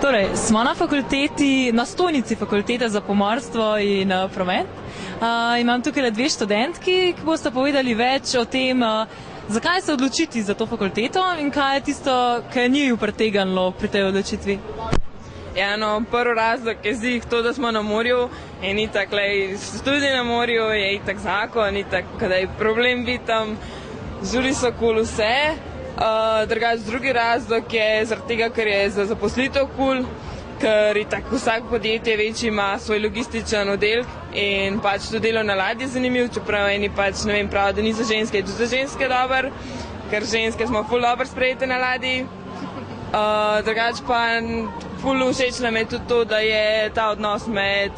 Torej, smo na fakulteti, na stojnici fakultete za pomorstvo in promet. Imam tukaj dve študentki, ki boste povedali več o tem, zakaj se odločiti za to fakulteto in kaj je tisto, kar ni ju pritegnilo pri tej odločitvi. Ja, no, prvi razlog je zih to, da smo na morju in itak, študij na morju je itak zakon, itak, kada je problem biti tam, žuri so kul vse. Drugač, drugi razlog je zaradi tega, ker je za zaposlitev kul, ker itak vsak podjetje večji ima svoj logističen oddelek in pač to delo na ladji je zanimiv, čeprav eni pač, ne vem, prav, da ni za ženske, je tudi za ženske dober, ker ženske smo ful dobro sprejete na ladji. Drugač pa ful všeč nam je tudi to, da je ta odnos med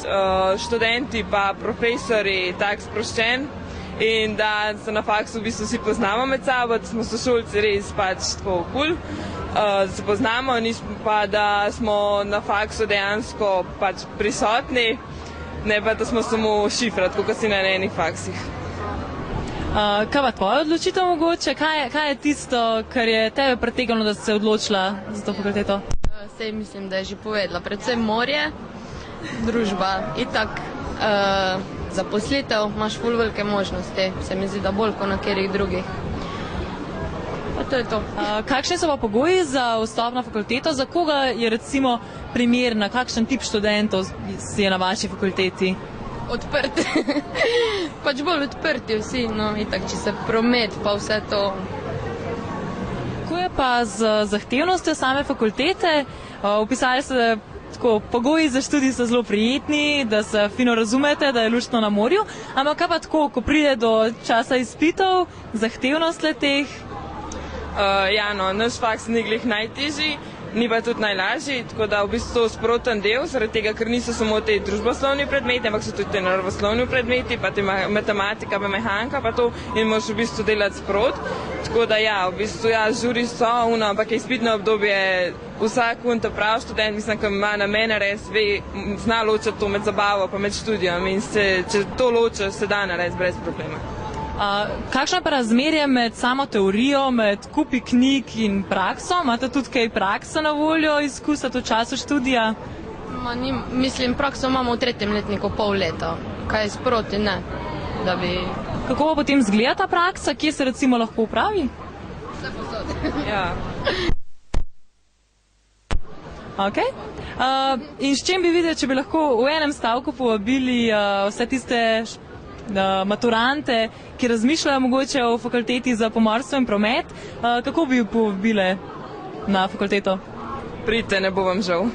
študenti pa profesorji tak sproščen in da se na faksu v bistvu vsi poznamo med sabo, da smo sošolci res pač tako kul, da se poznamo, pa da smo na faksu dejansko pač prisotni, ne pa da smo samo šifra, tako kot si na enih faksih. Kaj pa tvoja odločitev mogoče? Kaj je tisto, kar je tebe pritegnilo, da si se odločila za to fakulteto? Sej mislim, da je že povedala. Predvsem morje, družba, itak zaposlitev, imaš ful velike možnosti. Se mi zdi, da bolj kot na katerih drugih. Pa to je to. Kakšni so pa pogoji za vstop na fakulteto? Za koga je recimo primerna, kakšen tip študentov je na vaši fakulteti? Odprti. Pač bolj odprti vsi, no, itak, če se promet pa vse to. Kako je pa z zahtevnostjo same fakultete? Opisali ste, tako, pogoji za študij so zelo prijetni, da se fino razumete, da je luštno na morju, ampak kaj pa tako, ko pride do časa izpitov, zahtevnost le-teh? Ja, no, naš faks ni glih najtežji, ni pa tudi najlažji, tako da v bistvu sproten del, zaradi tega, ker niso samo te družboslovni predmeti, ampak so tudi te naravoslovni predmeti, pa te matematika, pa mehanka, pa to in moraš v bistvu delati sprot. Tako da ja, v bistvu ja, žuri so, ampak je izpitno obdobje, vsak ta prav študent, mislim, ki ima namene res, zna ločiti to med zabavo pa med študijom in če to ločiš, se da narediti brez problema. Kakšno je pa razmerje med samo teorijo, med kupi knjig in prakso? Imate tudi kaj prakse na voljo izkusiti v času študija? Mislim, prakso imamo v 3. letniku pol leta. Kaj sproti, ne. Kako pa potem izgleda ta praksa? Kje se recimo lahko upravi? Vse posod. Ja. Ok. In s čim bi videli, če bi lahko v enem stavku povabili vse tiste maturante, ki razmišljajo mogoče o fakulteti za pomorstvo in promet, kako bi jo povabile na fakulteto? Pridite, ne bo vam žal.